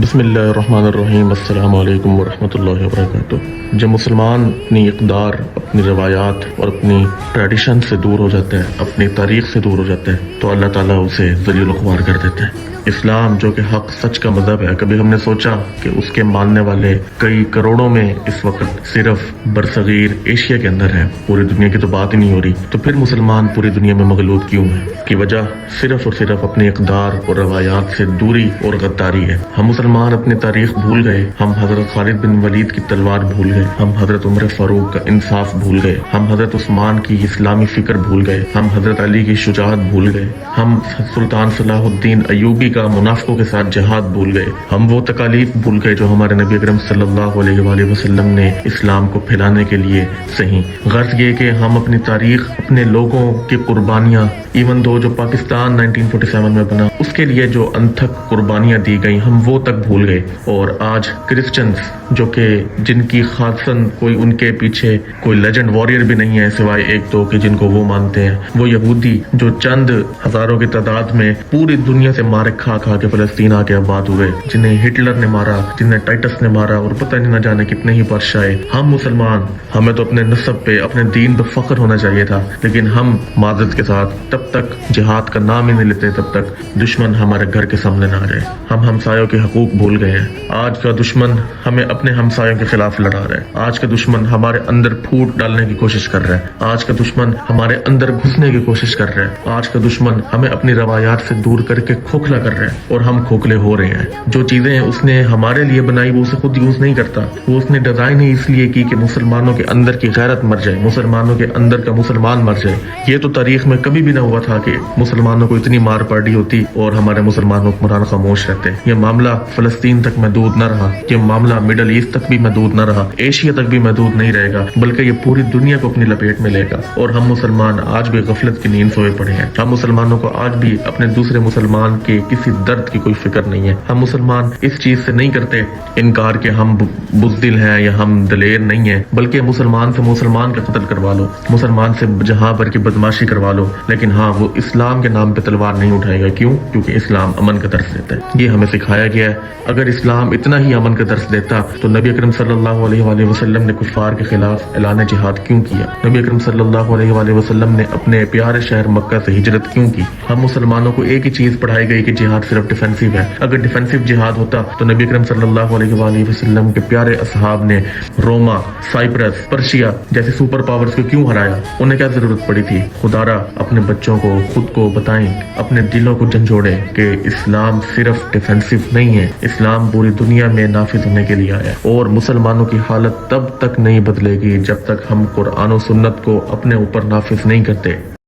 بسم اللہ الرحمن الرحیم۔ السلام علیکم ورحمۃ اللہ وبرکاتہ۔ جب مسلمان اپنی اقدار، اپنی روایات اور اپنی ٹریڈیشن سے دور ہو جاتا ہے، اپنی تاریخ سے دور ہو جاتا ہے، تو اللہ تعالیٰ اسے ذلیل و خوار کر دیتا ہے۔ اسلام جو کہ حق سچ کا مذہب ہے، کبھی ہم نے سوچا کہ اس کے ماننے والے کئی کروڑوں میں اس وقت صرف برصغیر ایشیا کے اندر ہے، پوری دنیا کی تو بات ہی نہیں ہو رہی، تو پھر مسلمان پوری دنیا میں مغلوب کیوں ہے؟ کی وجہ صرف اور صرف اپنی اقدار اور روایات سے دوری اور غداری ہے۔ ہم مسلمان اپنی تاریخ بھول گئے، ہم حضرت خالد بن ولید کی تلوار بھول گئے، ہم حضرت عمر فاروق کا انصاف بھول گئے، ہم حضرت عثمان کی اسلامی فکر بھول گئے، ہم حضرت علی کی شجاعت بھول گئے، ہم سلطان صلاح الدین ایوبی کا منافقوں کے ساتھ جہاد بھول گئے، ہم وہ تکالیف بھول گئے جو ہمارے نبی اکرم صلی اللہ علیہ وآلہ وسلم نے اسلام کو پھیلانے کے لیے سہی۔ غرض یہ کہ ہم اپنی تاریخ، اپنے لوگوں کی قربانیاں، ایون دو جو پاکستان 1947 میں بنا، اس کے لیے جو انتھک قربانیاں دی گئی، ہم وہ تک بھول گئے۔ اور آج کرسچنز جو کہ جن کی خاصاً کوئی ان کے پیچھے کوئی لیجنڈ واریر بھی نہیں ہے سوائے ایک دو کہ جن کو وہ مانتے ہیں، وہ یہودی جو چند ہزاروں کی تعداد میں پوری دنیا سے مارے کھا کھا کے فلسطین آ کے آباد ہوئے، جنہیں ہٹلر نے مارا، جنہیں ٹائٹس نے مارا، اور پتہ نہیں نہ جانے کتنے ہی بادشاہ۔ ہم مسلمان، ہمیں تو اپنے نسب پہ، اپنے دین پہ فخر ہونا چاہیے تھا، لیکن ہم معذرت کے ساتھ تب تک جہاد کا نام ہی نہیں لیتے تب تک دشمن ہمارے گھر کے سامنے نہ آ جائے۔ ہم ہمسایوں کے حقوق بھول گئے ہیں۔ آج کا دشمن ہمیں اپنے ہمسایوں کے خلاف لڑا رہا ہے، آج کا دشمن ہمارے اندر پھوٹ ڈالنے کی کوشش کر رہا ہے، آج کا دشمن ہمارے اندر گھسنے کی کوشش کر رہا ہے، آج کا دشمن ہمیں اپنی روایات سے دور کر کے کھوکھلا کر رہا ہے، اور ہم کھوکھلے ہو رہے ہیں۔ جو چیزیں اس نے ہمارے لیے بنائی وہ اسے خود یوز نہیں کرتا، وہ اس نے ڈیزائن ہی اس لیے کی کہ مسلمانوں کے اندر کی غیرت مر جائے، مسلمانوں کے اندر کا مسلمان مر جائے۔ یہ تو تاریخ میں کبھی بھی نہ ہوا تھا کہ مسلمانوں کو اتنی مار پڑی ہوتی اور ہمارے مسلمان حکمران خاموش رہتے۔ یہ معاملہ فلسطین تک محدود نہ رہا، یہ معاملہ مڈل ایسٹ تک بھی محدود نہ رہا، ایشیا تک بھی محدود نہیں رہے گا، بلکہ یہ پوری دنیا کو اپنی لپیٹ میں لے گا۔ اور ہم مسلمان آج بھی غفلت کی نیند سوئے پڑے ہیں۔ ہم مسلمانوں کو آج بھی اپنے دوسرے مسلمان کے کسی درد کی کوئی فکر نہیں ہے۔ ہم مسلمان اس چیز سے نہیں کرتے انکار کہ ہم بزدل ہیں یا ہم دلیر نہیں ہیں، بلکہ مسلمان سے مسلمان کا قتل کروا لو، مسلمان سے جہاں پر کی بدماشی کروا لو، لیکن ہاں وہ اسلام کے نام پہ تلوار نہیں اٹھائے گا۔ کیوں؟ کیونکہ اسلام امن کا درس دیتا ہے، یہ ہمیں سکھایا گیا ہے۔ اگر اسلام اتنا ہی امن کا درس دیتا تو نبی اکرم صلی اللہ علیہ وآلہ وسلم نے کفار کے خلاف اعلان جہاد کیوں کیا؟ نبی اکرم صلی اللہ علیہ وآلہ وسلم نے اپنے پیارے شہر مکہ سے ہجرت کیوں کی؟ ہم مسلمانوں کو ایک ہی چیز پڑھائی گئی کہ جہاد صرف ڈیفینسو ہے۔ اگر ڈیفینسو جہاد ہوتا تو نبی اکرم صلی اللہ علیہ وآلہ وسلم کے پیارے اصحاب نے روما، سائپرس، پرشیا جیسے سپر پاورز کو کیوں ہرایا؟ انہیں کیا ضرورت پڑی تھی؟ خدارا اپنے بچوں کو، خود کو بتائیں، اپنے دلوں کو جھنجھوڑیں کہ اسلام صرف ڈیفینسو نہیں ہے، اسلام پوری دنیا میں نافذ ہونے کے لیے آیا ہے، اور مسلمانوں کی حالت تب تک نہیں بدلے گی جب تک ہم قرآن و سنت کو اپنے اوپر نافذ نہیں کرتے۔